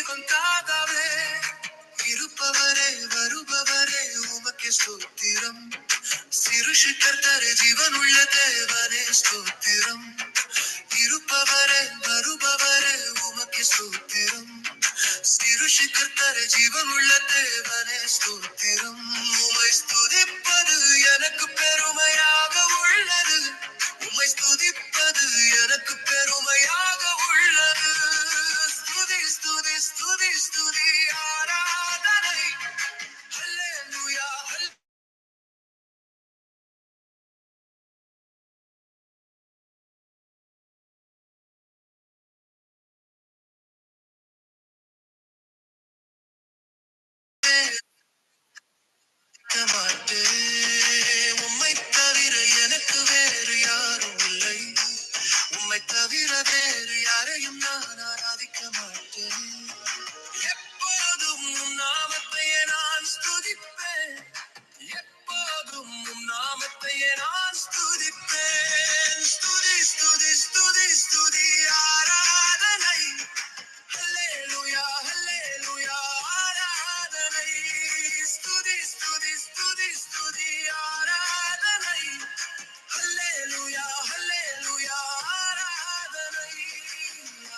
கொண்டாடவே இருப்பவரே வருபவரே உமக்கே ஸ்தோத்திரம். சிருஷ்டிகர்த்தரே ஜீவனுள்ள தேவனே ஸ்தோத்திரம். இருப்பவரே வருபவரே உமக்கே ஸ்தோத்திரம். சிருஷ்டிகர்த்தரே ஜீவனுள்ள தேவனே ஸ்தோத்திரம். உம்மை ஸ்துதிப்பது எனக்கு பெருமையாக உள்ளது. உம்மை ஸ்துதிப்பது எனக்கு பெருமையாக உள்ளது. ஸ்துதி ஸ்துதி ஸ்துதி ஸ்துதி ஆராதனை. ஹல்லேலூயா மாட்டேன். உம்மை தவிர எனக்கு வேறு யாரும் இல்லை. உம்மை தவிர வேறு யாரையும் நான் ஆராதிக்க மாட்டேன். எப்போதும் உம் நாமத்தையே நான் ஸ்துதிப்பேன். எப்போதும் உம் நாமத்தையே நான் ஸ்துதிப்பேன். ஸ்துதி ஸ்துதி ஸ்துதி ஸ்துதி ஆராதனை. ஹல்லேலூயா ஹல்லேலூயா ஆராதனை. ஸ்துதி ஸ்துதி ஸ்துதி ஸ்துதி ஆராதனை. ஹல்லேலூயா ஹல்லேலூயா ஆராதனை.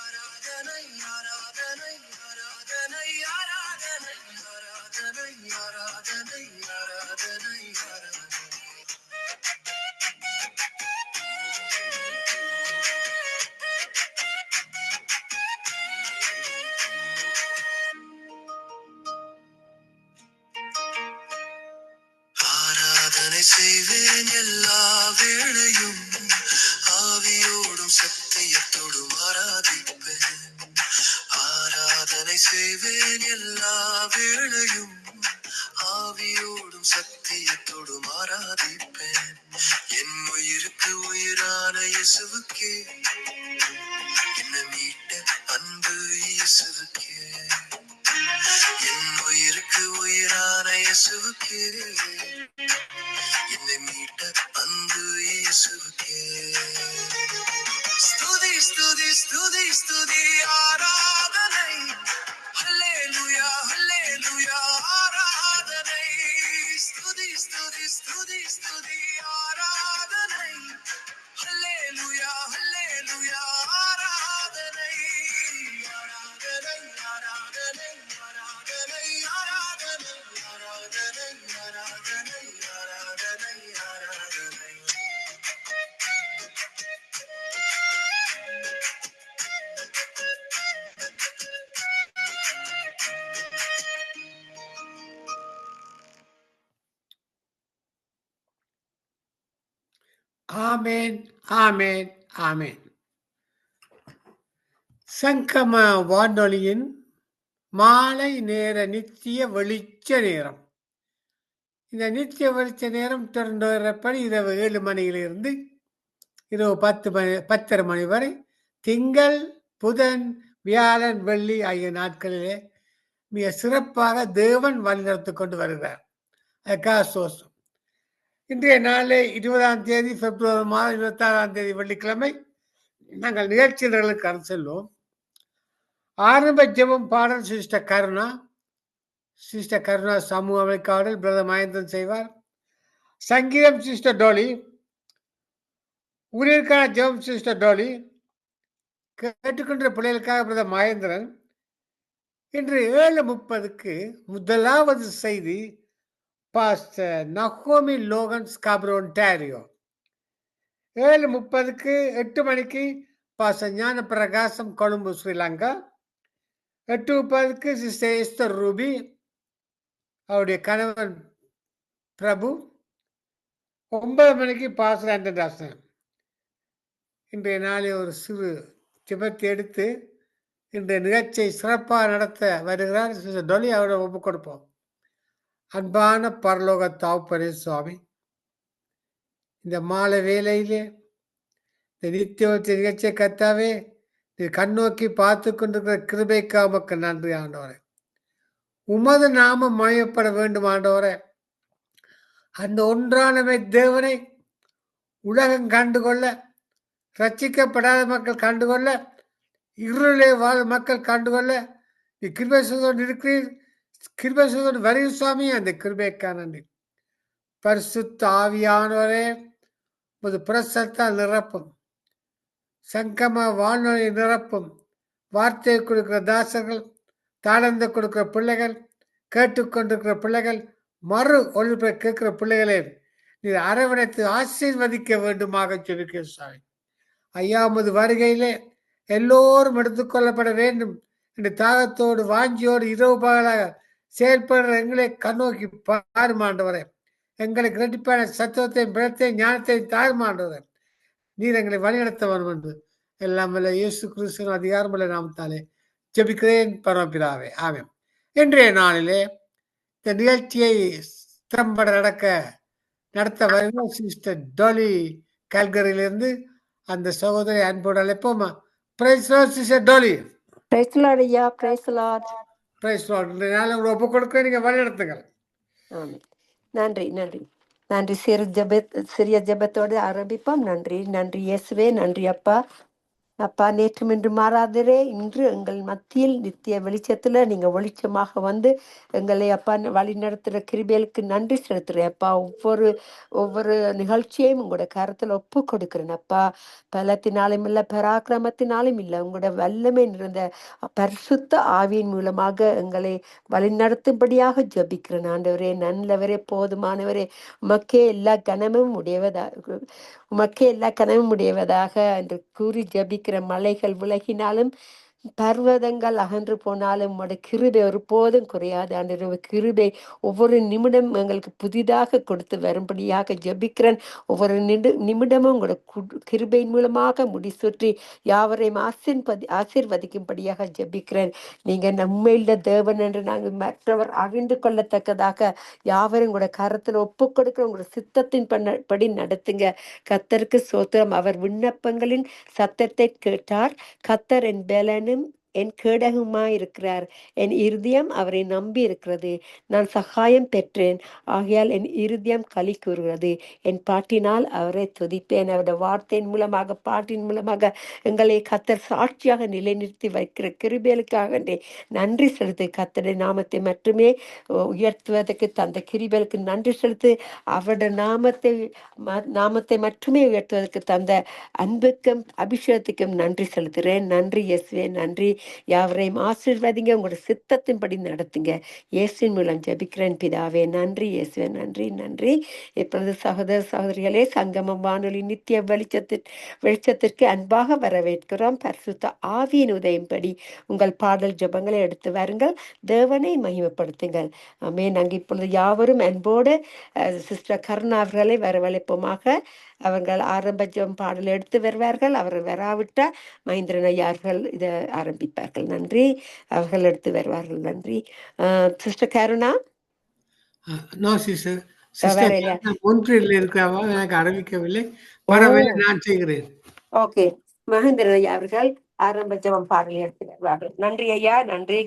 ஆராதனை ஆராதனை ஆராதனை ஆராதனை ஆராதனை ஆராதனை ஆராதனை ஆராதனை. ஆராதனை செய்வேன் எல்லா வேளையும். ஆவியோடும் சத்தியத்தோடும் ஆராதிப்பேன். ஆராதனை செய்வேன் எல்லா வேளையும். ஆவியோடும் சத்தியத்தோடும் ஆராதிப்பேன். என் உயிருக்கு உயிரான இயேசுவுக்கே, என்னை மீட்ட அன்பு இயேசுவுக்கே. என் உயிருக்கு உயிரான இயேசுவுக்கே, என்னை மீட்ட அன்பு இயேசுவுக்கே. ஸ்துதி ஸ்துதி ஸ்துதி ஸ்துதி ஆராதனை. ஹல்லேலூயா ஹல்லேலூயா ஆராதனை. ஸ்துதி ஸ்துதி ஸ்துதி ஸ்துதி ஆராதனை. ஹல்லேலூயா ஹல்லேலூயா ஆராதனை. ஆராதனை ஆராதனை ஆராதனை ஆராதனை ஆராதனை ஆராதனை ஆராதனை ஆராதனை. ஆமேன் ஆமேன் ஆமேன். சங்கம வானொலியின் மாலை நேர நித்திய வெளிச்ச நேரம். இந்த நித்திய வெளிச்ச நேரம் தொடர்ந்து இரவு 7 மணியிலிருந்து இரவு 10:30 மணி வரை, திங்கள் புதன் வியாழன் வெள்ளி ஆகிய நாட்களிலே மிக சிறப்பாக தேவன் வழிநடத்தி கொண்டு வருகிறார். அதுக்காக சோசம். இன்றைய நாளை 20ஆம் தேதி பிப்ரவரி மாதம் 26ஆம் தேதி வெள்ளிக்கிழமை நாங்கள் நிகழ்ச்சிகளுக்கு செல்வோம். ஆரம்ப ஜெபம் பாடல் சிஸ்டர் கருணா சமூக அமைக்காடல் பிரதர் மகேந்திரன் செய்வார். சங்கீதம் சிஸ்டர் டோலி. ஊழியருக்கான ஜெபம் சிஸ்டர் டோலி. கேட்டுக்கொண்ட பிள்ளைகளுக்காக பிரதர் மகேந்திரன். இன்று 7:30 முதலாவது செய்தி பாஸ்டர் நகோமி லோகன் ஸ்காப்ரோ ஒன்டாரியோ. 7:30 8 மணிக்கு பாஸ்டர் ஞான பிரகாசம் Colombo Sri Lanka. 8:30 sister Esther Ruby அவருடைய கணவன் பிரபு. 9 மணிக்கு பாஸ்டர் ஆண்டன் ராசன். இன்றைய நாளை ஒரு சிறு ஜெபத்தை எடுத்து இன்றைய நிகழ்ச்சியை சிறப்பாக நடத்த வருகிறார் சிஸ்டர் டொலி. அவரை ஒப்பு கொடுப்போம். அன்பான பரலோக தகப்பனே சுவாமி, இந்த மாலை வேளையிலே இந்த நித்திய நிகழ்ச்சியை கர்த்தாவே நீ கண்ணோக்கி பார்த்து கொண்டிருக்கிற கிருபைக்கா உமக்கு நன்றி ஆண்டவரே. உமது நாமம் மகிமைப்பட வேண்டும் ஆண்டவரே. அந்த ஒன்றானவை தேவனை உலகம் கண்டுகொள்ள, ரட்சிக்கப்படாத மக்கள் கண்டுகொள்ள, இருளே வாழும் மக்கள் கண்டுகொள்ள நீ நீ கிருபை செய்தோடு இருக்கிறீர், கிருபை செய்தோடு வருகிற சுவாமி. அந்த கிருபைக்காக நன்றி. பரிசுத்த ஆவியானவரே, உமது பிரசத்தால் நிரப்பும், சங்கம வாழ்நொழி நிரப்பும். வார்த்தையை கொடுக்கிற தாசர்கள், தாளந்து கொடுக்கிற பிள்ளைகள், கேட்டுக்கொண்டிருக்கிற பிள்ளைகள், மறு ஒழிப்பை கேட்கிற பிள்ளைகளே, நீர் அரவணைத்து ஆசீர்வதிக்க வேண்டுமாக ஜெபிக்க சாமி. ஐயா, உமது வருகையிலே எல்லோரும் எடுத்துக்கொள்ளப்பட வேண்டும் என்று தாகத்தோடு வாஞ்சியோடு இரவு பகலாக செயல்படுற எங்களை கண்ணோக்கி பாருமாண்டவரே. எங்களுக்கு இரட்டிப்பான சத்துவத்தையும் பலத்தையும் ஞானத்தையும் தாருமாண்டவரே. நீர் எங்களை வழிநடத்த வேண்டும் என்று எல்லாம் வல்ல இயேசு கிறிஸ்துவின் அதிகாரமுள்ள நாமத்தாலே ஜெபிக்கிறேன் பரமபிதாவே, ஆமென். இன்றைய நாளிலே இந்த நிகழ்ச்சியை திறம்பட நடத்த வருகிற சிஸ்டர் டோலி கால்கரியிலிருந்து அந்த சகோதரி அன்போடு அழைப்போமா. Praise lord sister Dolly. Praise lord ஐயா, பிரைஸ் லார்ட். Praise lord. இன்றைய நாள் உங்களை ஒப்புக் கொடுக்க நீங்க வழிநடத்துங்கள். ஆமென். நன்றி நன்றி நன்றி. சிறிய ஜெபத்தோடு ஆரம்பிப்போம். நன்றி நன்றி இயேசுவே, நன்றி அப்பா. அப்பா, நேற்றும் இன்று மாறாதரே, இன்று எங்கள் மத்தியில் நித்திய வெளிச்சத்துல நீங்க வெளிச்சமாக வந்து எங்களை அப்பா வழி நடத்துகிற கிருபைகளுக்கு நன்றி செலுத்துறேன் அப்பா. ஒவ்வொரு நிகழ்ச்சியையும் உங்களோட கருத்துல ஒப்பு கொடுக்குறேன் அப்பா. பலத்தினாலும் இல்லை, பராக்கிரமத்தினாலும் இல்லை, உங்களோட வல்லமை நிறைந்த பரிசுத்த ஆவியின் மூலமாக எங்களை வழிநடத்தும்படியாக ஜபிக்கிறேன் ஆண்டவரே. நல்லவரே, போதுமானவரே, உமக்கே எல்லா கனமும் உடையவதாக என்று கூறி ஜபிக்கிற மலைகள் விலகினாலும் பர்வதங்கள் அகன்று போனாலும் உங்களுடைய கிருபை ஒருபோதும் குறையாது ஆண்டவரே. கிருபை ஒவ்வொரு நிமிடம் எங்களுக்கு புதிதாக கொடுத்து வரும்படியாக ஜபிக்கிறேன். ஒவ்வொரு நிமிடமும் உங்களோட கிருபையின் மூலமாக முடிசூற்றி யாவரையும் ஆசீர்வதிக்கும்படியாக ஜபிக்கிறேன். நீங்க நம்மையில தேவன் என்று நாங்கள் மற்றவர் அறிந்து கொள்ளத்தக்கதாக யாவரும் உங்களோட கரத்துல ஒப்பு கொடுக்கிற உங்களோட சித்தத்தின் படி நடத்துங்க. கர்த்தருக்கு ஸ்தோத்திரம். அவர் விண்ணப்பங்களின் சத்தத்தை கேட்டார். கர்த்தர் என் பலனும் என் கேடகமாயிருக்கிறார். என் இருதயம் அவரை நம்பி இருக்கிறது. நான் சகாயம் பெற்றேன், ஆகையால் என் இருதயம் களி கூறுகிறது. என் பாட்டினால் அவரை துதிப்பேன். அவருடைய வார்த்தையின் மூலமாக, பாட்டின் மூலமாக எங்களை கர்த்தர் சாட்சியாக நிலைநிறுத்தி வைக்கிற கிருபைகளுக்காக நன்றி செலுத்து. கர்த்தருடைய நாமத்தை மட்டுமே உயர்த்துவதற்கு தந்த கிருபைகளுக்கு நன்றி செலுத்து. அவருடைய நாமத்தை மட்டுமே உயர்த்துவதற்கு தந்த அன்புக்கும் அபிஷேகத்துக்கும் நன்றி செலுத்துகிறேன். நன்றி இயேசுவே, நன்றி. யாவரையும் ஆசீர்வதிங்க, உங்களோட சித்தத்தின்படி நடத்துங்க. இயேசுவின் மூலம் ஜெபிக்கிறேன் பிதாவே. நன்றி இயேசுவே, நன்றி நன்றி. இப்பொழுது சகோதர சகோதரிகளே, சங்கமம் வானொலி நித்திய வெளிச்சத்திற்கு அன்பாக வரவேற்கிறோம். பரிசுத்த ஆவியின் உதயம்படி உங்கள் பாடல் ஜெபங்களை எடுத்து வாருங்கள். தேவனை மகிமைப்படுத்துங்கள். நாங்கள் இப்பொழுது யாவரும் அன்போடு சிஸ்டர் கருணா அவர்களை வரவழைப்போமாக. அவர்கள் ஆரம்ப ஜெபம் பாடல் எடுத்து வருவார்கள். அவர்கள் வராவிட்டால் மகேந்திரன் ஐயார்கள் இதை ஆரம்பிப்பார்கள். நன்றி. அவர்கள் எடுத்து வருவார்கள். நன்றி. சிஸ்டர் கருணா. ஒன்றில் இருக்கிறவா எனக்கு அறிவிக்கவில்லை. வரவில்லை, நான் செய்கிறேன். ஓகே. மகேந்திரன் ஐயா அவர்கள் ஆரம்ப ஜெபம் பாடல் எடுத்து வருவார்கள். நன்றி ஐயா, நன்றி.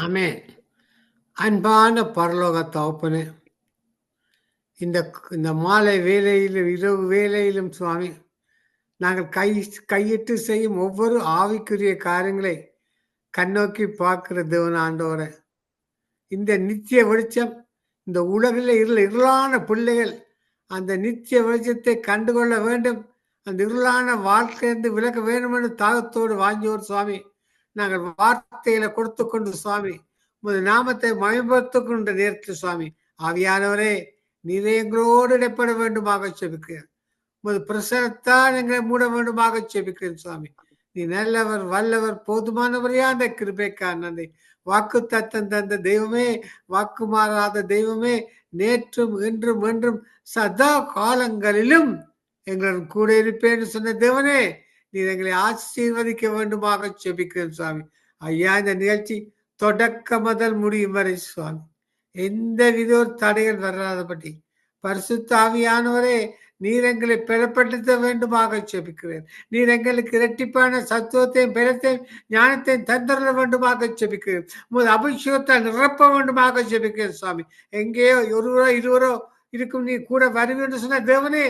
ஆமென். அன்பான பரலோக தகப்பனே, இந்த மாலை வேலையிலும் இரவு வேலையிலும் சுவாமி, நாங்கள் கையிட்டு செய்யும் ஒவ்வொரு ஆவிக்குரிய காரியங்களை கண்ணோக்கி பார்க்கிற தேவன் ஆண்டவரே, இந்த நித்திய வெளிச்சம், இந்த உலகில் இருளான பிள்ளைகள் அந்த நித்திய வெளிச்சத்தை கண்டுகொள்ள வேண்டும், அந்த இருளான வாழ்க்கையிலிருந்து விலக வேண்டும் என்று தாகத்தோடு வாங்கியோர் சுவாமி, நாங்கள் வார்த்தைகளை கொடுத்து கொண்டு சுவாமி உமது நாமத்தை மயப்படுத்திக் கொண்ட நேரத்தில் சுவாமி ஆவியானவரே, நீரே எங்களோடு இடைப்பட வேண்டுமாக செபிக்கிறேன். உமது பிரசனத்தால் எங்களை மூட வேண்டுமாக செபிக்கிறேன் சுவாமி. நீ நல்லவர், வல்லவர், போதுமானவரையா அந்த கிருபைக்கா நன்றி. வாக்கு தத்தம் தந்த தெய்வமே, வாக்கு மாறாத தெய்வமே, நேற்றும் இன்றும் என்றும் சதா காலங்களிலும் எங்களுடன் கூட இருப்பேன்னு சொன்ன தேவனே, நீர் எங்களை ஆசீர்வதிக்க வேண்டுமாக செபிக்கிறேன் சுவாமி. ஐயா, இந்த நிகழ்ச்சி தொடக்க முதல் முடியும் வரை சுவாமி எந்த வித தடைகள் வராதபடி பரிசுத்த ஆவியானவரே, நீர் எங்களை பெறப்படுத்த வேண்டுமாக செபிக்கிறேன். நீர் எங்களுக்கு இரட்டிப்பான சத்துவத்தையும் பலத்தையும் ஞானத்தையும் தந்தர வேண்டுமாக செபிக்கிறேன். உமது அபிஷேகத்தால் நிரப்ப வேண்டுமாக செபிக்கிறேன் சுவாமி. எங்கேயோ ஒருவரோ இருவரோ இருக்கும், நீ கூட வருவேன்னு சொன்ன தேவனே,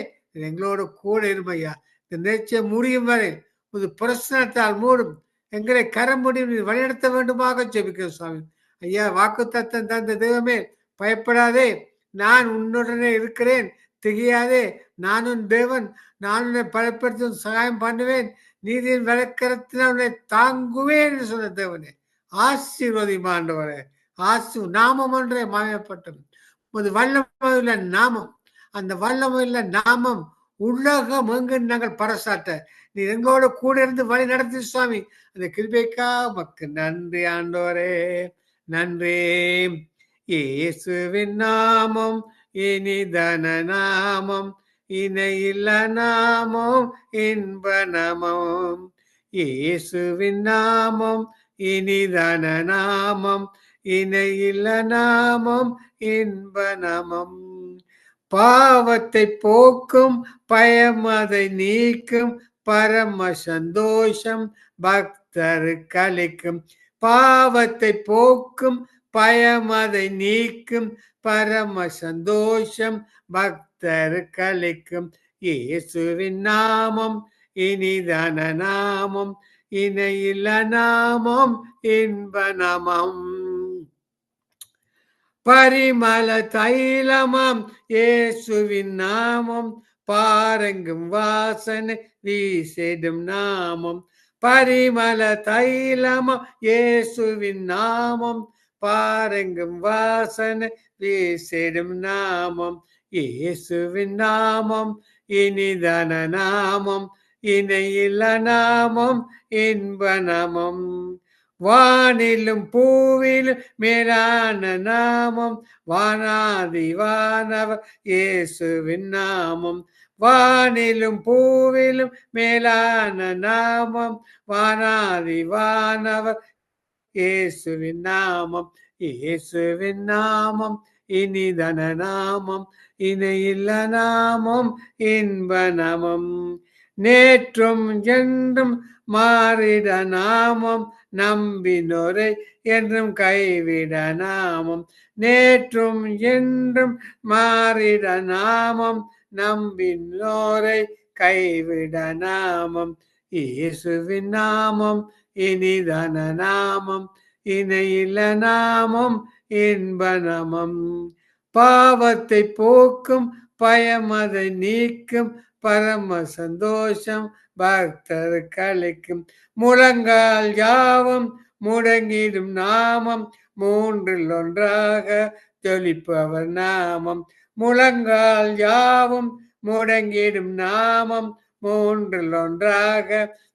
எங்களோட கூட இருமையா. இந்த நிகழ்ச்சியை முடியும் வரை உமது பிரசனத்தால் மூடும். எங்களை கரம்படி வழிநடத்த வேண்டுமாக ஜெபிக்கிறோம் சுவாமி. ஐயா, வாக்குத்தத்தம் தந்த தெய்வமே, பயப்படாதே, நான் உன்னுடனே இருக்கிறேன், திகையாதே, நான் உன் தேவன், நான் உன்னை பலப்படுத்தும் சகாயம் பண்ணுவேன், நீதியின் வழக்கரத்தினால் உன்னை தாங்குவேன் என்று சொன்ன தேவனே, ஆசீர்வதியும் ஆண்டவரே. நாமம் ஒன்றே மாயப்பட்டது, உமது வல்லமையுள்ள நாமம், அந்த வல்லமையுள்ள நாமம் உலகம் எங்கு நாங்கள் பறைசாட்ட நீ எங்களோட கூட இருந்து வழி நடத்தி சுவாமி. அந்த கிருபைக்கா உமக்கு நன்றி ஆண்டவரே, நன்றி. இயேசுவின் நாமம் இனிதான நாமம், இணையில்ல நாமம், இன்ப நாமம். இயேசுவின் நாமம் இனிதான நாமம், இணையில்ல நாமம், இன்ப நாமம். பாவத்தை போக்கும், பயம் அதை நீக்கும், பரம சந்தோஷம் பக்தருக்கு அளிக்கும். பாவத்தை போக்கும், பயம் அதை நீக்கும், பரம சந்தோஷம் பக்தருக்கு அளிக்கும். இயேசுவின் நாமம் இனிதான நாமம், இணையில்ல நாமம், இன்ப நாமம். பரிமள தைலமாம் இயேசுவின் நாமம், பாரெங்கும் வாசனை வீசிடும் நாமம். பரிமள தைலமாம் இயேசுவின் நாமம், பாரெங்கும் வாசனை வீசிடும் நாமம். இயேசுவின் நாமம் இனிதான நாமம், இணையில்ல நாமம், இன்ப நாமம். வானிலும் பூவிலும் மேலான நாமம், வானாதி வானவர் இயேசுவின் நாமம். வானிலும் பூவிலும் மேலான நாமம், வானாதி வானவர் இயேசுவின் நாமம். இயேசுவின் நாமம் இனிதான நாமம், இணையில்ல நாமம், இன்ப நாமம். நேற்றும் என்றும் மாறிட நாமம், நம்பினோரை என்றும் கைவிட நாமம். நேற்றும் என்றும் மாறிட நாமம், நம்பினோரை கைவிட நாமம். இயேசுவின் நாமம் இனிதான நாமம், இணையில்ல நாமம், இன்ப நாமம். பாவத்தை போக்கும், பயம் அதை நீக்கும், பரம சந்தோஷம் பக்தருக்கு அளிக்கும். முழங்கால் யாவும் முடங்கிடும் நாமம், மூன்றில் ஒன்றாக ஜொலிப்பவர் நாமம். முழங்கால் யாவும் முடங்கிடும் நாமம், மூன்றில் ஒன்றாக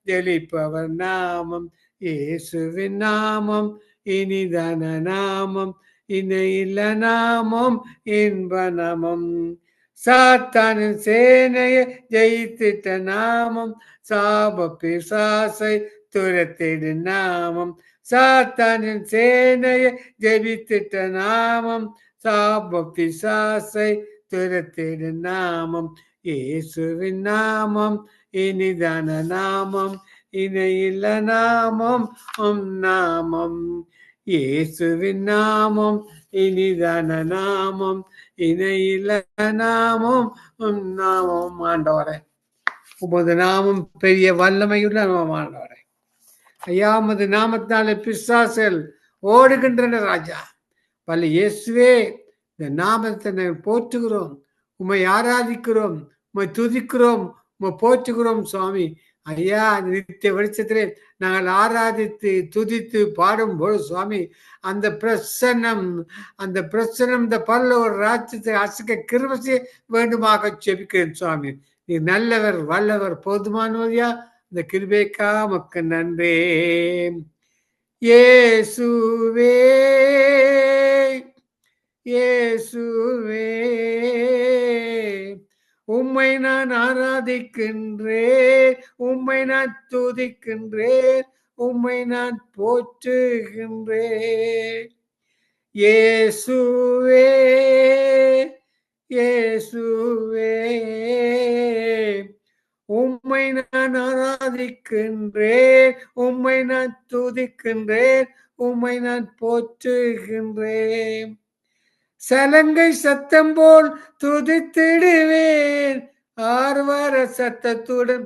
ஜொலிப்பவர் நாமம். இயேசுவின் நாமம் இனிதான நாமம், இணையில்ல நாமம், இன்ப நாமம். சாத்தானின் சேனையை ஜெயித்திட்ட நாமம், சாப பிசாசை துரத்திடு நாமம். சாத்தானின் சேனையை ஜெயித்திட்ட நாமம், சாப பிசாசை துரத்திடு நாமம். இயேசுவின் நாமம் இனிதான நாமம், இணையில்ல நாமம், நாமம். இயேசுவின் நாமம் இனிதான நாமம், இணையில்ல நாமம், நாமம். ஆண்டவரே, உமது நாமம் பெரிய வல்லமையுள்ள நாமம் ஆண்டவரே. ஐயா, உமது நாமத்தினாலே பிசாசுகள் ஓடுகின்றன ராஜா. பல இயேசுவே, இந்த நாமத்தை நாங்கள் போற்றுகிறோம், உம்மை ஆராதிக்கிறோம், உம்மை துதிக்கிறோம், உம்மை போற்றுகிறோம் சுவாமி. ஐயா, நித்திய வெளிச்சத்திலே நாங்கள் ஆராதித்து துதித்து பாடும்போது சுவாமி, அந்த பிரசன்னம் இந்த பரலோக ராஜ்யத்தை அசைக்க கிருபை செய்ய வேண்டுமாக ஜெபிக்கிறேன் சுவாமி. நீ நல்லவர், வல்லவர், போதுமானவரியா. இந்த கிருபைக்கா உமக்கு நன்றி. இயேசுவே, இயேசுவே, உம்மை நான் ஆராதிக்கின்றேன், உம்மை நான் துதிக்கின்றேன், உம்மை நான் போற்றுகின்றேன். இயேசுவே, இயேசுவே, உம்மை நான் ஆராதிக்கின்றேன், உம்மை நான் துதிக்கின்றேன், உம்மை நான் போற்றுகின்றேன். சலங்கை சத்தம் போல் துதித்திடுவேன், ஆர்வர சத்தத்துடன்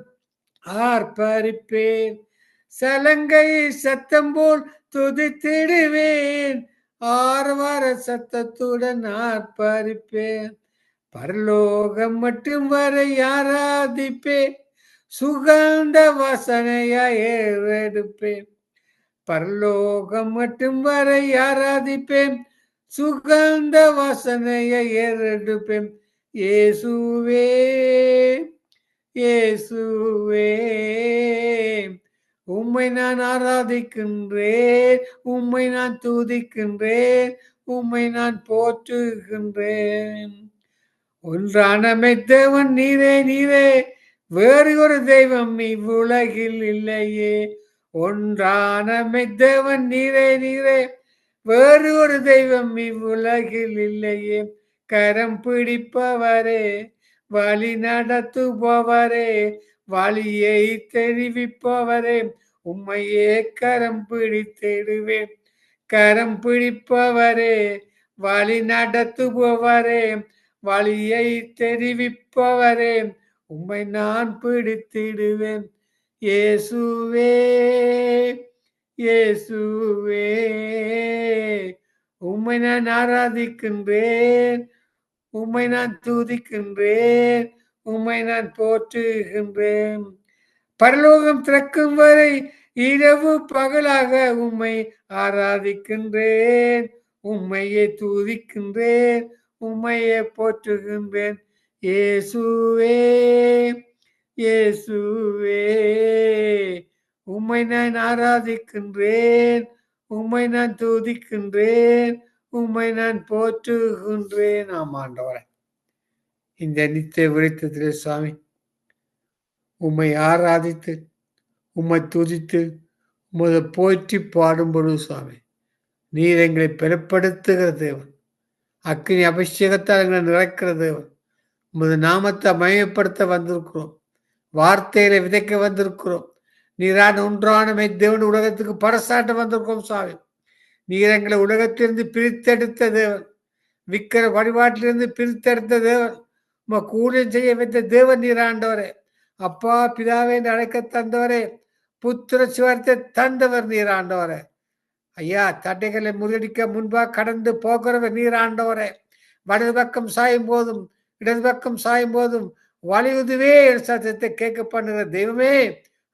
ஆர்ப்பரிப்பேன். சலங்கை சத்தம் போல் துதித்திடுவேன், ஆரவார சத்தத்துடன் ஆர்ப்பரிப்பேன். பரலோகம் மட்டும் வரை ஆராதிப்பேன், சுகந்த வாசனையாய் ஏறெடுப்பேன். பரலோகம் மட்டும் வரை ஆராதிப்பேன், சுகந்த வாசனையை ஏறெடுப்பேன். இயேசுவே இயேசுவே, உம்மை நான் ஆராதிக்கின்றேன், உம்மை நான் துதிக்கின்றேன், உம்மை நான் போற்றுகின்றேன். ஒன்றான மெத்தவன் நீரே நீரே, வேறு ஒரு தெய்வம் இவ்வுலகில் இல்லையே. ஒன்றான மெத்தவன் நீரே நீரே, வேறு ஒரு தெய்வம் இவ்வுலகில் இல்லையே. கரம் பிடிப்பவரே, வழி நடத்துபவரே, வழியை தெரிவிப்பவரே, உம்மையே கரம் பிடித்திடுவேன். கரம் பிடிப்பவரே, வழி நடத்துபவரே, வழியை தெரிவிப்பவரே, உம்மை நான் பிடித்திடுவேன். இயேசுவே இயேசுவே, உம்மை நான் ஆராதிக்கின்றேன், உம்மை நான் துதிக்கின்றேன், உம்மை நான் போற்றுகின்றேன். பரலோகம் திறக்கும் வரை இரவு பகலாக உம்மை ஆராதிக்கின்றேன், உம்மையே துதிக்கின்றேன், உம்மையே போற்றுகின்றேன். இயேசுவே இயேசுவே, உம்மை நான் ஆராதிக்கின்றேன், உம்மை நான் துதிக்கின்றேன், உம்மை நான் போற்றுகின்றேன். ஆமாண்டவரே, இந்த நித்திய விழித்தத்திலே சுவாமி, உம்மை ஆராதித்து உம்மை துதித்து உமது போற்றி பாடும் பொழுது சுவாமி, நீர் எங்களை பெறப்படுத்துகிற தேவன், அக்கினி அபிஷேகத்தால் எங்களை நிறைக்கிற தேவன். உமது நாமத்தை மயப்படுத்த வந்திருக்கிறோம், வார்த்தையில விதைக்க வந்திருக்கிறோம். நீரான ஒன்றான மெய்தேவன் உலகத்துக்கு பரசாட்ட வந்திருக்கோம் சுவாமி. நீர் எங்களை உலகத்திலிருந்து பிரித்தெடுத்த தேவன், விக்கிர வழிபாட்டிலிருந்து பிரித்தெடுத்த தேவன், உம ஊழியம் செய்ய வைத்த தேவன் நீராண்டவரே. அப்பா பிதாவே என்று அழைக்க தந்தவரே, புத்திர சிவத்தை தந்தவர் நீராண்டவரே. ஐயா, தட்டைகளை முறியடிக்க முன்பாக கடந்து போகிறவர் நீராண்டவரே. வலது பக்கம் சாயும் போதும் இடது பக்கம் சாயும் போதும் வலியுதுவே சத்தத்தை கேட்க பண்ணுகிற தெய்வமே,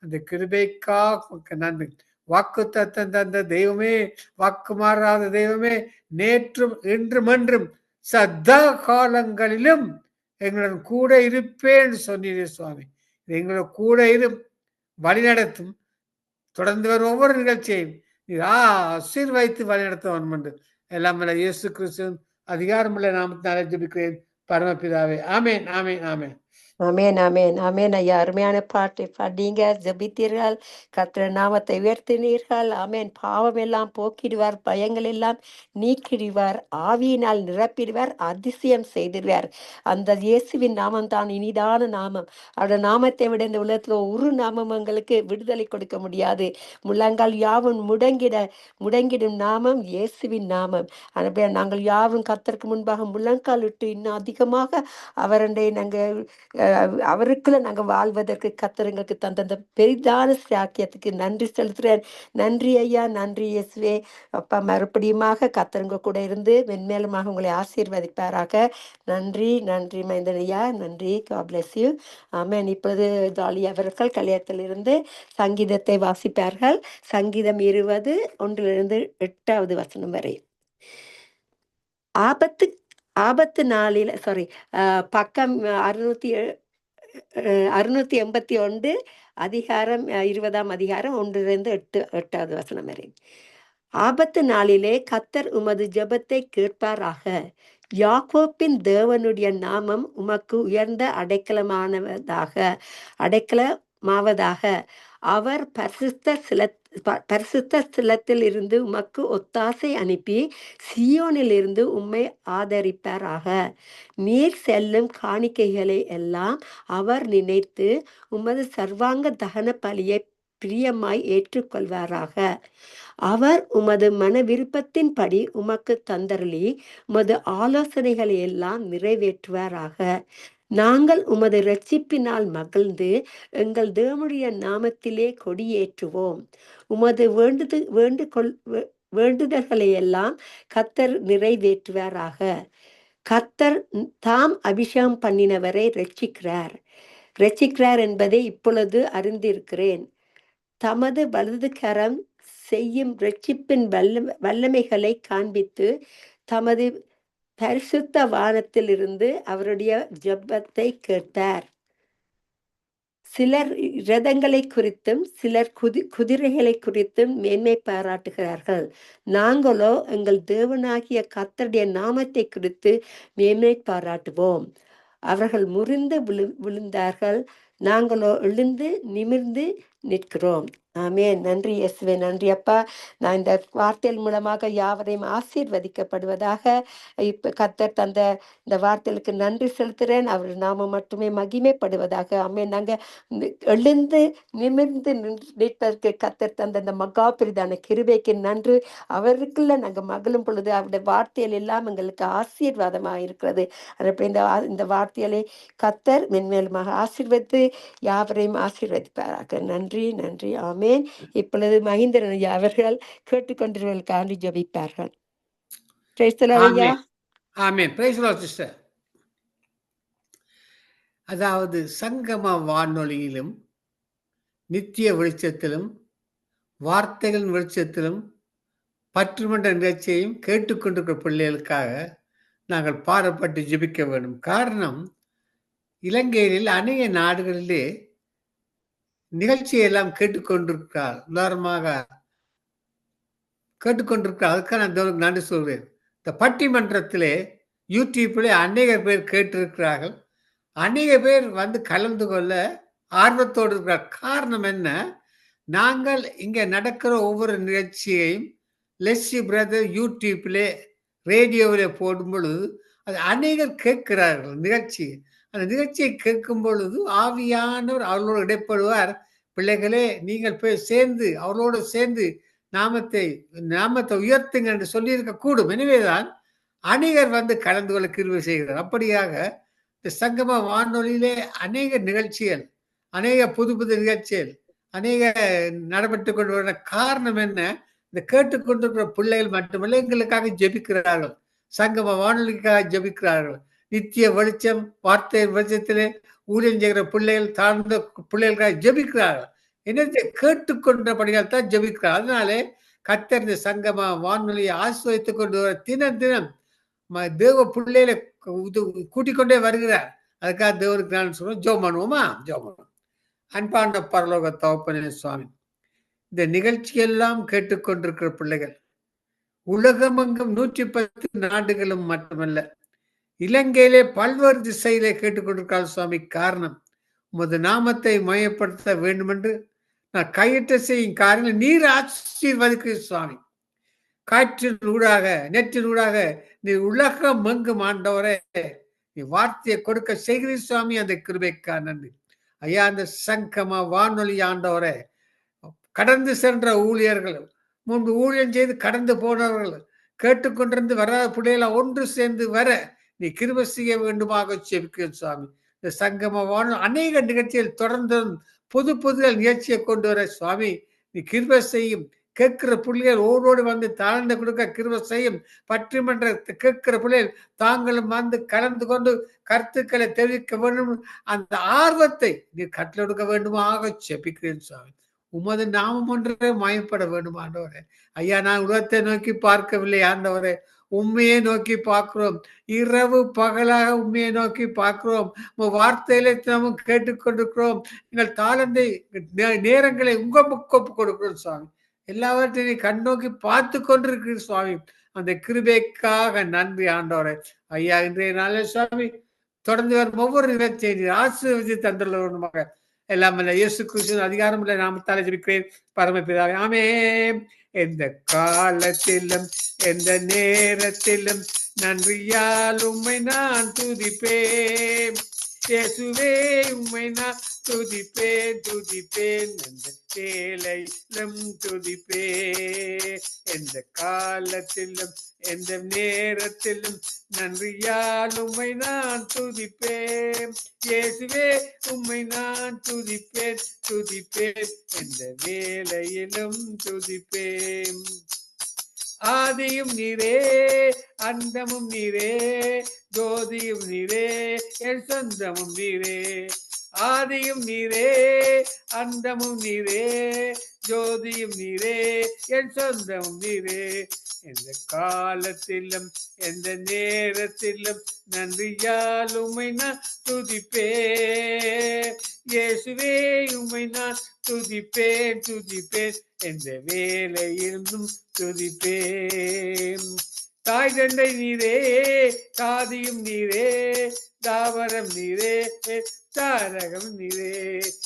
அந்த கிருபைக்காக நன்றி. வாக்கு தத்தம் தந்த தெய்வமே, வாக்கு மாறாத தெய்வமே, நேற்றும் இன்றும் என்றும் சதா காலங்களிலும் எங்களுடன் கூட இருப்பேன் சொன்னீரே சுவாமி. எங்களோட கூட இரு, வழி நடத்தும். தொடர்ந்து வரும் ஒவ்வொரு நிகழ்ச்சியையும் நீர் ஆசீர்வதித்து வழி நடத்த வேண்டும் என்று எல்லாம் இயேசு கிறிஸ்துவின் அதிகாரமுள்ள நாமத்தினாலே ஜெபிக்கிறேன் பரமபிதாவே. ஆமேன் ஆமேன் ஆமேன். ஆமேன் ஆமேன் ஆமேன் ஐயா, அருமையான பாட்டை பாடிங்க, ஜெபித்தீர்கள், கர்த்தர் நாமத்தை உயர்த்தினீர்கள். ஆமேன். பாவம் எல்லாம் போக்கிடுவார், பயங்கள் எல்லாம் நீக்கிடுவார், ஆவியினால் நிரப்பிடுவார், அதிசயம் செய்திடுவார். அந்த இயேசுவின் நாமம் தான் இனிதான நாமம். அவருடைய நாமத்தை விட இந்த உலகத்துல ஒரு நாமம் எங்களுக்கு விடுதலை கொடுக்க முடியாது. முழங்கால் யாவும் முடங்கிடும் நாமம் இயேசுவின் நாமம். எனவே நாங்கள் யாவும் கர்த்தருக்கு முன்பாக முழங்கால் இட்டு இன்னும் அதிகமாக அவருடைய நாங்கள் அவருக்குள்ள நாங்கள் வாழ்வதற்கு கர்த்தர் எங்களுக்கு தந்த அந்த பெரிதான சாக்கியத்துக்கு நன்றி செலுத்துறேன். நன்றி ஐயா, நன்றி இயேசுவே. அப்பா, மறுபடியுமாக கர்த்தருங்க கூட இருந்து மென்மேலுமாக உங்களை ஆசீர்வதிப்பாராக. நன்றி நன்றி மைந்தன் ஐயா, நன்றி. God bless you. ஆமென். இப்பொழுது ஜாலி அவர்கள் கல்யாணத்திலிருந்து சங்கீதத்தை வாசிப்பார்கள். சங்கீதம் 20 1-8 வசனம் வரை. ஆபத்து நாளில் பக்கம் 681 அதிகாரம் 20ஆம் அதிகாரம் 1-8 வசனம் வரை. ஆபத்து நாளிலே கர்த்தர் உமது ஜெபத்தை கேட்பாராக. யாக்கோப்பின் தேவனுடைய நாமம் உமக்கு உயர்ந்த அடைக்கலமாவதாக. அவர் பரிசுத்த ஸ்தலத்தில் இருந்து உமக்கு ஒத்தாசை அனுப்பி சியோனில் இருந்து உம்மை ஆதரிப்பாராக. நீர் செல்லும் காணிக்கைகளை எல்லாம் அவர் நினைத்து உமது சர்வாங்க தகன பலியை பிரியமாய் ஏற்றுக்கொள்வாராக. அவர் உமது மன விருப்பத்தின்படி உமக்கு தந்தருளி உமது ஆலோசனைகளை எல்லாம் நிறைவேற்றுவாராக. நாங்கள் உமது இரட்சிப்பினால் மகிழ்ந்து எங்கள் தேவனுடைய நாமத்திலே கொடியேற்றுவோம். உமது வேண்டுதல்களை எல்லாம் கர்த்தர் நிறைவேற்றுவாராக. கர்த்தர் தாம் அபிஷேகம் பண்ணினவரை ரட்சிக்கிறார் என்பதை இப்பொழுது அறிந்திருக்கிறேன். தமது வலது கரம் செய்யும் ரட்சிப்பின் வல்லமைகளை காண்பித்து தமது பரிசுத்த வானத்திலிருந்து அவருடைய ஜெபத்தை கேட்டார். சிலர் ரதங்களை குறித்தும் சிலர் குதிரைகளை குறித்தும் மேன்மை பாராட்டுகிறார்கள். நாங்களோ எங்கள் தேவனாகிய கர்த்தருடைய நாமத்தை குறித்து மேன்மை பாராட்டுவோம். அவர்கள் முறிந்து விழுந்தார்கள், நாங்களோ எழுந்து நிமிர்ந்து நிற்கிறோம். ஆமென். நன்றி இயேசுவே, நன்றி அப்பா. நான் இந்த வார்த்தைகள் மூலமாக யாவரையும் ஆசீர்வதிக்கப்படுவதாக. இப்ப கர்த்தர் தந்த இந்த வார்த்தைகளுக்கு நன்றி செலுத்துகிறேன். அவர் நாம மட்டுமே மகிமைப்படுவதாக. ஆமென். நாங்க எழுந்து நிமிர்ந்து நிற்பதற்கு கர்த்தர் தந்த இந்த மகா பெரிதான கிருபைக்கு நன்றி. அவருக்குள்ள நாங்கள் மகிழும் பொழுது அவருடைய வார்த்தைகள் எல்லாம் எங்களுக்கு ஆசீர்வாதமாக இருக்கிறது. அப்படி இந்த வார்த்தைகளை கர்த்தர் மென்மேலுமாக ஆசீர்வதித்து யாவரையும் ஆசீர்வதிப்பாராக. நன்றி நன்றி. ஆமென். இப்பொழுது மகேந்திரன் ஐயா அவர்கள் கேட்டுக்கொண்டிருவதற்காண்டி ஜெபிப்பார்கள். பிரைஸ் தி லார்ட் ஐயா. Amen. Praise the lord sister. அதாவது சங்கம வானொலியிலும் நித்திய வெளிச்சத்திலும் வார்த்தைகளின் வெளிச்சத்திலும் பற்றுமன்ற நிகழ்ச்சியையும் கேட்டுக்கொண்டிருக்கிற பிள்ளைகளுக்காக நாங்கள் பாடப்பட்டு ஜெபிக்க வேண்டும். காரணம், இலங்கையில் அநேக நாடுகளிலே நிகழ்ச்சியை எல்லாம் கேட்டுக்கொண்டிருக்கிறார், உதாரணமாக கேட்டுக்கொண்டிருக்கிறார். அதுக்காக நான் நன்றி சொல்கிறேன். இந்த பட்டிமன்றத்திலே யூடியூப்பிலே அநேக பேர் கேட்டிருக்கிறார்கள். அநேக பேர் வந்து கலந்து கொள்ள ஆர்வத்தோடு இருக்கிறார். காரணம் என்ன? நாங்கள் இங்கே நடக்கிற ஒவ்வொரு நிகழ்ச்சியையும் லெஸ்ஸி பிரதர் யூடியூப்பிலே ரேடியோவிலே போடும் பொழுது அது அநேகர் கேட்கிறார்கள். அந்த நிகழ்ச்சியை கேட்கும் பொழுது ஆவியானவர் அவர்களோடு இடைப்படுவார். பிள்ளைகளே, நீங்கள் போய் சேர்ந்து அவர்களோடு சேர்ந்து நாமத்தை உயர்த்துங்க என்று சொல்லியிருக்க கூடும். எனவேதான் அநேகர் வந்து கலந்து கொள்ள கிருபை செய்கிறார். அப்படியாக இந்த சங்கம வானொலியிலே அநேக நிகழ்ச்சிகள், அநேக புது நிகழ்ச்சிகள் அநேக நடைபெற்று கொண்டு வர காரணம் என்ன? இந்த கேட்டுக்கொண்டிருக்கிற பிள்ளைகள் மட்டுமல்ல, எங்களுக்காக ஜெபிக்கிறார்கள், சங்கம வானொலிக்காக ஜெபிக்கிறார்கள். நித்திய வெளிச்சம் வார்த்தை வெளிச்சத்திலே ஊழியம் செய்கிற பிள்ளைகள், தாழ்ந்த பிள்ளைகளுக்காக ஜெபிக்கிறார்கள். என்னத்தை கேட்டுக்கொண்டபடியால் தான் ஜெபிக்கிறார். அதனாலே கர்த்தர் இந்த சங்கம வானொலியை ஆசிர்வதித்துக் கொண்டு வர தினம் தேவ பிள்ளைகளை கூட்டிக் கொண்டே வருகிறார். அதுக்காக தேவனுக்கு நான் சொல்றோம், ஜெபம் பண்ணுவோமா? ஜெபம் பண்ணுவோம். அன்பான பரலோக தகப்பனே சுவாமி, இந்த நிகழ்ச்சியெல்லாம் கேட்டுக்கொண்டிருக்கிற பிள்ளைகள் உலகமெங்கும் 110 நாடுகளும் மட்டுமல்ல, இலங்கையிலே பல்வேறு திசையிலே கேட்டுக்கொண்டிருக்காள் சுவாமி. காரணம், உமது நாமத்தை மையப்படுத்த வேண்டும் என்று நான் கையிட்ட செய்யும் காரியங்கள் நீர் ஆசீர்வதிக்கிற சுவாமி. காற்றின் ஊடாக நெற்றின் ஊடாக நீ உலகம் எங்கும் ஆண்டவரே நீ வார்த்தையை கொடுக்க செய்கிறீர் சுவாமி. அந்த கிருபைக்கா நன்றி ஐயா. அந்த சங்கம வானொலி ஆண்டவரே, கடந்து சென்ற ஊழியர்கள், முன்பு ஊழியம் செய்து கடந்து போனவர்கள், கேட்டுக்கொண்டிருந்து வராத பிள்ளைகளை ஒன்று சேர்ந்து வர நீ கிருபை செய்ய வேண்டுமாக செபிக்கிறேன் சுவாமி. இந்த சங்கம வானொலி அநேக நிகழ்ச்சிகள் தொடர்ந்து புது நிகழ்ச்சியை கொண்டு வர சுவாமி நீ கிருபை செய்யும். கேட்கிற பிள்ளைகள் ஓடோடு வந்து தாழ்ந்து கொடுக்க கிருபை செய்யும். பட்டிமன்றத்தை கேட்கிற பிள்ளைகள் தாங்களும் வந்து கலந்து கொண்டு கருத்துக்களை தெரிவிக்க வேண்டும். அந்த ஆர்வத்தை நீ கட்டளெடுக்க வேண்டுமாக செபிக்கிறேன் சுவாமி. உமது நாமம் ஒன்றே மயப்பட வேண்டும் ஆண்டவரே. ஐயா, நான் உலகத்தை நோக்கி பார்க்கவில்லை ஆண்டவரே, உண்மையை நோக்கி பார்க்கிறோம். இரவு பகலாக உண்மையை நோக்கி பார்க்கிறோம். வார்த்தையிலே நாமும் கேட்டுக்கொண்டிருக்கிறோம். எங்கள் தாளந்தை நேரங்களை உங்க ஒப்பு கொடுக்கிறோம் சுவாமி. எல்லாவற்றையும் கண்ணோக்கி பார்த்து கொண்டிருக்கிற சுவாமி. அந்த கிருபைக்காக நன்றி ஆண்டவரே. ஐயா, இன்றைய நாளே சுவாமி தொடர்ந்து வரும் ஒவ்வொரு நிகழ்ச்சியை ஆசீர்வதித்து தந்துள்ளவருமாக எல்லாம் இயேசு கிறிஸ்துவின் அதிகாரமுள்ள நாமத்தாலே ஜெபிக்கிறேன் பரமபிதாவே, ஆமென். எந்த காலத்திலும் எந்த நேரத்திலும் நன்றியால் உம்மை நான் துதிப்பேன். இயேசுவே, உம்மை நான் துதிப்பேன். எந்த வேலையிலும் துதிப்பே, எந்த காலத்திலும் எந்த நேரத்திலும் நன்றியால் உம்மை நான் துதிப்பேன். இயேசுவே உம்மை நான் துதிப்பேன் துதிப்பேன், எந்த வேலையிலும் துதிப்பேன். ஆதியும் நீரே அந்தமும் நீரே, ஜோதியும் நீரே என் சொந்தமும் நீரே. ஆதியும் நீரே அந்தமும் நீரே, ஜோதியும் நீரே என் சொந்தமும் நீரே. எந்த காலத்திலும் எந்த நேரத்திலும் நன்றியால் உம்மை நான் துதிப்பேன். இயேசுவே உம்மை நான் துதிப்பேன் துதிப்பேன், எந்த வேலையிலும் துதிப்பேன். தாய் தந்தை நீரே, தாதியும் நீரே, தாவரம் நீரே, தாரகம் நீரே.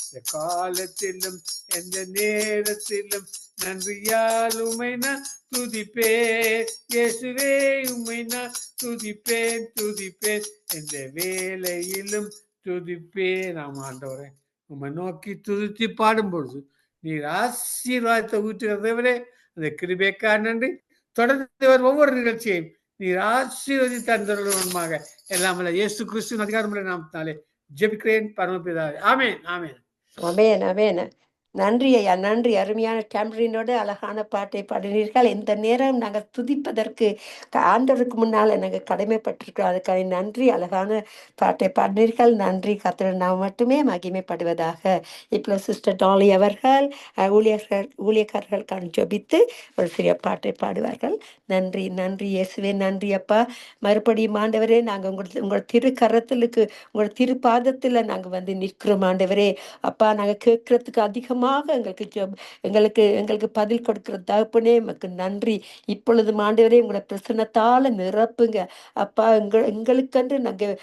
இந்த காலத்திலும் எந்த நேரத்திலும் நன்றியால் உம்மை நான் துதிப்பேன். இயேசுவே உம்மை நான் துதிப்பேன் துதிப்பேன், எந்த வேலையிலும் துதிப்பேன். ஆமா ஆண்டவரே, உம்மை நோக்கி துதித்து பாடும் பொழுது நீர் ஆசீர்வாதத்தை ஊற்றுகிறதே அந்த கிருபைக்கா நன்றி. தொடர்ந்து ஒவ்வொரு நிகழ்ச்சியையும் நீர் ஆசீர்வதி தந்தருமாக எல்லாம் இயேசு கிறிஸ்துவின் அதிகாரமுள்ள நாமத்தினாலே ஜெபிக்கிறேன் பரமபிதாவே. ஆமென் ஆமென் அமேன் அமேன். நன்றி ஐயா, நன்றி. அருமையான டேம்பரினோட அழகான பாட்டை பாடினீர்கள். இந்த நேரம் நாங்கள் துதிப்பதற்கு ஆண்டவருக்கு முன்னால் நாங்கள் கடமைப்பட்டிருக்கிறோம். அதுக்காக நன்றி. அழகான பாட்டை பாடினீர்கள். நன்றி. கர்த்தர் நாம் மட்டுமே மகிமைப்படுவதாக. இப்போ சிஸ்டர் டாலி அவர்கள் ஊழியக்காரர்களுக்கான ஜெபித்து ஒரு சிறிய பாட்டை பாடுவார்கள். நன்றி நன்றி இயேசுவே, நன்றி அப்பா. மறுபடியும் ஆண்டவரே, நாங்கள் உங்கள் திருக்கரத்திலுக்கு உங்கள் திருப்பாதத்தில் நாங்கள் வந்து நிற்கிறோம் ஆண்டவரே. அப்பா, நாங்கள் கேட்கறதுக்கு அதிகமாக எங்களுக்கு பதில் கொடுக்கிற தகப்பனே எமக்கு நன்றி. இப்பொழுது ஆண்டவரே உங்களோட பிரசன்னத்தால நிரப்புங்க அப்பா. எங்களுக்கென்று நாங்கள்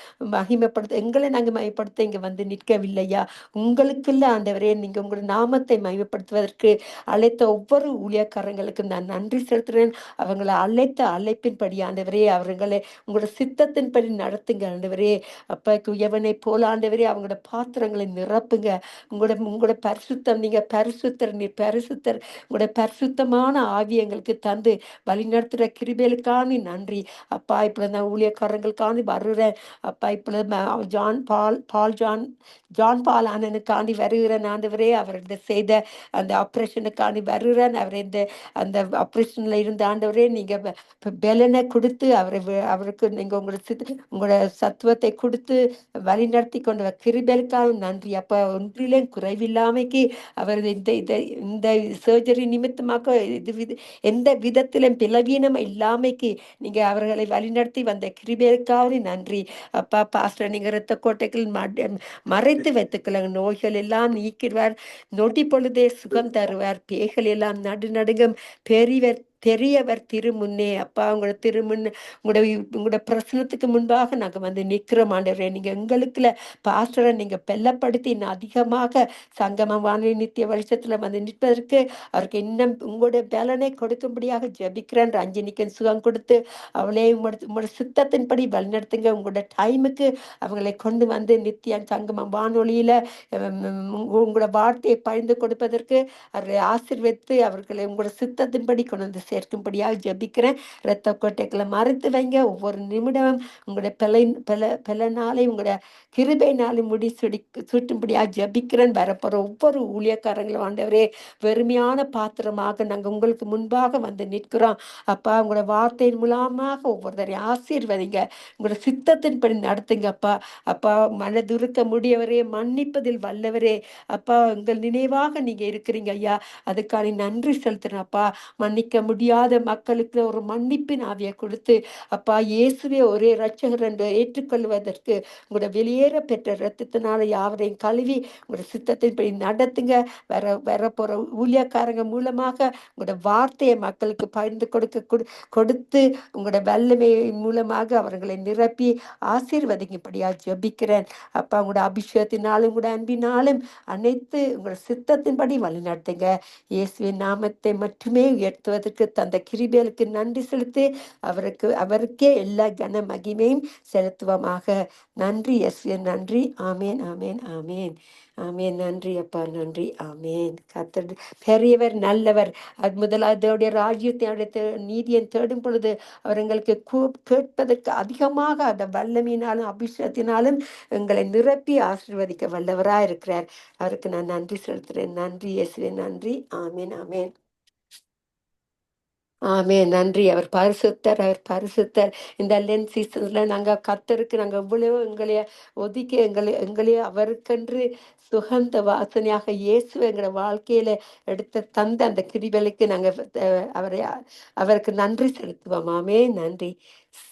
எங்களை நாங்கள் மகிமைப்படுத்த இங்க வந்து நிற்கவில்லையா, உங்களுக்குள்ள ஆண்டவரே நீங்க உங்களோட நாமத்தை மகிமைப்படுத்துவதற்கு அழைத்த ஒவ்வொரு ஊழியக்காரங்களுக்கு நான் நன்றி செலுத்துறேன். அவங்களை அழைத்த அழைப்பின்படி ஆண்டவரே அவர்களை உங்களோட சித்தத்தின்படி நடத்துங்க ஆண்டவரே. அப்பா, குயவனை போல ஆண்டவரே அவங்களோட பாத்திரங்களை நிரப்புங்க. உங்களோட பரிசுத்தம், நீங்க பரிசுத்தர், நீர் பரிசுத்தர். உங்களோட பரிசுத்தமான ஆவி எங்களுக்கு தந்து வழிநடத்துகிற கிருபைகளுக்கான நன்றி அப்பா. இப்ப நான் ஊழியக்காரங்களுக்காண்டி வருகிறேன் அப்பா. இப்பொழுது ஜான் பால் ஆனனுக்காண்டி வருகிறேன் ஆண்டவரே. அவர் செய்த அந்த ஆப்ரேஷனுக்காண்டி வருகிறேன். அவர் அந்த ஆப்ரேஷன்ல இருந்த ஆண்டவரே நீங்க பலனை கொடுத்து அவருக்கு நீங்க உங்களோட சத்துவத்தை கொடுத்து வழி நடத்தி கொண்ட கிருபைகளுக்காக நன்றி அப்பா. ஒன்றிலே குறைவில்லாமைக்கு அவர் இந்த சர்ஜரி நிமித்தமாக எந்த விதத்திலும் பிளவீனம் இல்லாமைக்கு நீங்க அவர்களை வழிநடத்தி வந்த கிருபைகளுக்காக நன்றி அப்பா. பாஸ்டர், நீங்க இரத்த கோட்டைகள் மறைத்து வைத்துக்கொள்ள நோய்கள் எல்லாம் நீக்கிடுவார். நொடி பொழுதே சுகம் தருவார். பேய்கள் எல்லாம் நடுநடுங்கும் பெரியவர் திருமுன்னே அப்பா. உங்களோட பிரசனத்துக்கு முன்பாக நாங்க வந்து நிக்கிறோம் ஆண்டவரே. நீங்க எங்களுக்குள்ள பாஸ்டரை நீங்க பெல்லப்படுத்தி இன்னும் அதிகமாக சங்கமமான நித்திய வருஷத்துல வந்து நிற்பதற்கு அவருக்கு இன்னும் உங்களுடைய பலனை கொடுக்கும்படியாக ஜெபிக்கிறேன். ரஞ்சினிக்கு சுகம் கொடுத்து அவளே உங்களோட சித்தத்தின்படி வழிநடத்துங்க. உங்களோட டைமுக்கு அவங்களை கொண்டு வந்து நித்திய சங்கமம் வானொலியில உங்களோட வார்த்தையை பகிர்ந்து கொடுப்பதற்கு அவர்களை ஆசீர்வதித்து அவர்களை உங்களோட சித்தத்தின்படி கொண்டு வந்து சேர்க்கும்படியாக ஜெபிக்கிறேன். இரத்த கோட்டைகளை மறைத்து வைங்க. ஒவ்வொரு நிமிடமும் உங்களுடைய பலனாலே உங்களோட கிருபைனாலே சுட்டும்படியாக ஜெபிக்கிறேன். வரப்போற ஒவ்வொரு ஊழியக்காரங்களும் ஆண்டவரே வெறுமையான பாத்திரமாக நாங்கள் உங்களுக்கு முன்பாக வந்து நிற்கிறோம் அப்பா. உங்களோட வார்த்தையின் மூலமாக ஒவ்வொருத்தரையும் ஆசீர்வதிங்க. உங்களோட சித்தத்தின்படி நடத்துங்க அப்பா. அப்பா, மனதுருக்க முடியவரே, மன்னிப்பதில் வல்லவரே அப்பா. உங்கள் நினைவாக நீங்க இருக்கிறீங்க ஐயா. அதுக்கான நன்றி செலுத்துறேன் அப்பா. மன்னிக்க முடியாத மக்களுக்கு ஒரு மன்னிப்பின் ஆவியை கொடுத்து அப்பா, இயேசுவே ஒரே இரட்சகர் என்று ஏற்றுக்கொள்வதற்கு உங்களோட வெளியேற பெற்ற இரத்தத்தினால யாவரையும் கழுவி உங்களோட சித்தத்தின்படி நடத்துங்க. வர போற ஊழியக்காரங்க மூலமாக உங்களோட வார்த்தையை மக்களுக்கு பகிர்ந்து கொடுத்து உங்களோட வல்லமையின் மூலமாக அவர்களை நிரப்பி ஆசீர்வதிக்கும்படியா ஜெபிக்கிறேன் அப்பா. உங்களோட அபிஷேகத்தினாலும் உங்களோட அன்பினாலும் அனைத்து உங்களோட சித்தத்தின்படி வழி நடத்துங்க. இயேசுவின் நாமத்தை மட்டுமே உயர்த்துவதற்கு கொடுத்த அந்த கிருபைகளுக்கு நன்றி செலுத்தி அவருக்கே எல்லா கன மகிமையும் செலுத்துவோமாக. நன்றி இயேசுவே, நன்றி. ஆமேன், ஆமேன், ஆமேன், ஆமேன். நன்றி அப்பா, நன்றி. ஆமேன். கர்த்தர் பெரியவர், நல்லவர். அது முதலாவதுடைய ராஜ்யத்தை நீதியை தேடும் பொழுது அவர் எங்களுக்கு கேட்பதற்கு அதிகமாக அந்த வல்லமையினாலும் அபிஷேகத்தினாலும் எங்களை நிரப்பி ஆசீர்வதிக்க வல்லவராக இருக்கிறார். அவருக்கு நான் நன்றி செலுத்துறேன். நன்றி இயேசுவே, நன்றி. ஆமேன், ஆமேன், ஆமேன். நன்றி. அவர் பரிசுத்தர், அவர் பரிசுத்தர். இந்த லென்த் சீசன்ல கர்த்தருக்கு எவ்வளவோ எங்களைய ஒதுக்கி எங்களைய அவருக்கென்று சுகந்த வாசனையாக இயேசுவை எங்களை வாழ்க்கையில எடுத்த தந்த அந்த கிருபைகளுக்கு அவருக்கு நன்றி செலுத்துவோம். ஆமென். நன்றி.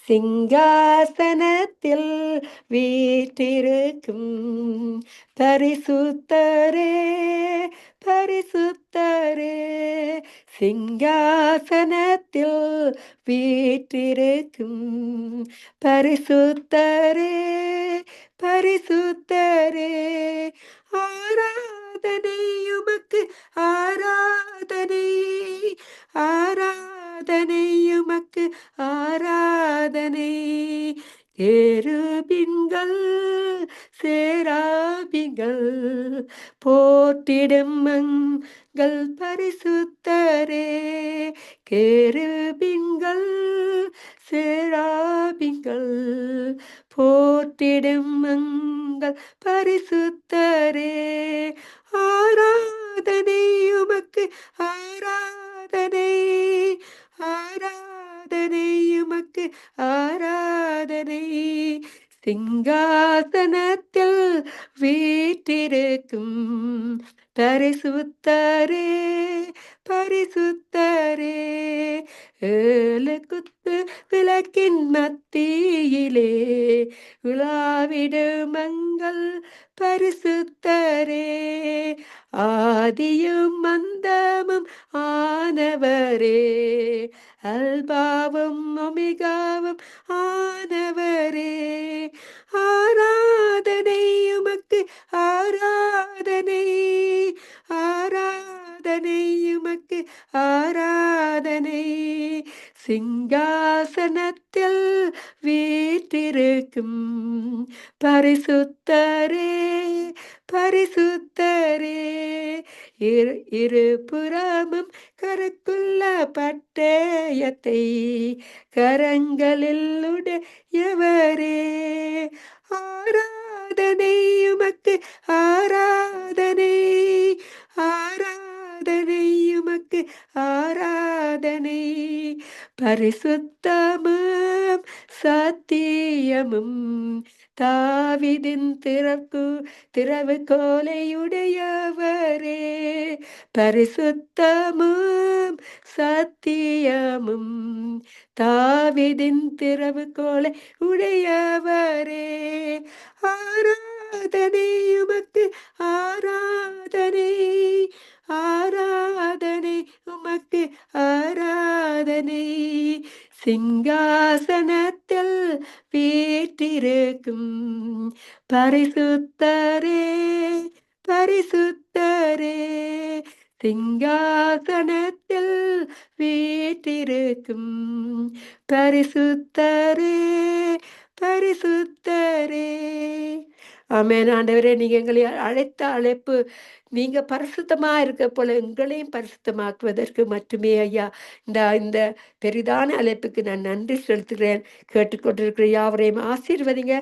சிங்காசனத்தில் வீற்றிருக்கும் பரிசுத்தரே, பரிசுத்தரே, சிங்காசனத்தில் வீற்றிருக்கும் பரிசுத்தரே, பரிசுத்தரே, ஆராதனை உமக்கு, ஆராதனை, ஆராதனை உமக்கு, ஆராதனை. கேருபீன்கள் சேராபிகள் போற்றிடும் எங்கள் பரிசுத்தரே, கேருபீன்கள் சேராபிகள் போற்றிடும் எங்கள் பரிசுத்தரே, ஆராதனை உமக்கு, ஆராதனை, ஆராதனை உமக்கு, ஆராதனை. சிங்காசனத்தில் வீற்றிருக்கும் பரிசுத்தரே, பரிசுத்தரே, ஏழு குத்து விளக்கின் மத்தியிலே உலாவிடும் எங்கள் பரிசுத்தரே, ஆதியும் அந்தமும் ஆனவரே, அல்பாவும் ஒமேகாவும் ஆனவரே, ஆராதனை உமக்கு, ஆராதனை, ஆராதனை உமக்கு, ஆராதனை. சிங்காசனத்தில் வீற்றிருக்கும் பரிசுத்தரே, பரிசுத்தரே, இருபுறமும் கருக்குள்ள பட்டயத்தை கரங்களில் உடையவரே, ஆராதனை உமக்கு, ஆராதனை, ஆராதனை உமக்கு, ஆராதனை. பரிசுத்தமும் சத்தியமும் தாவீதின் திறவு கோலையுடையவரே, பரிசுத்தமும் சத்தியமும் தாவீதின் திறவு கோலை உடையவரே, ஆராதனை உமக்கு, ஆராதனை, ஆராதனை உமக்கு, ஆராதனை. சிங்காசனத்தில் வீற்றிருக்கும் பரிசுத்தரே, பரிசுத்தரே, சிங்காசனத்தில் வீற்றிருக்கும் பரிசுத்தரே, பரிசுத்தரே. ஆமென். ஆண்டவரே, நீங்க எங்களை அழைத்த அழைப்பு நீங்க பரிசுத்தமா இருக்க போல எங்களையும் பரிசுத்தமாக்குவதற்கு மட்டுமே ஐயா. இந்த பெரிதான அழைப்புக்கு நான் நன்றி செலுத்துகிறேன். கேட்டுக்கொண்டிருக்கிற யாவரையும் ஆசீர்வதிங்க.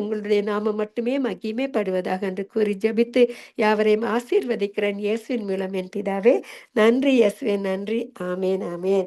உங்களுடைய நாமம் மட்டுமே மகிமைப்படுவதாக என்று கூறி ஜெபித்து யாவரையும் ஆசீர்வதிக்கிறேன் இயேசுவின் மூலம் என் பிதாவே. நன்றி இயேசுவே, நன்றி. ஆமேன், ஆமேன்.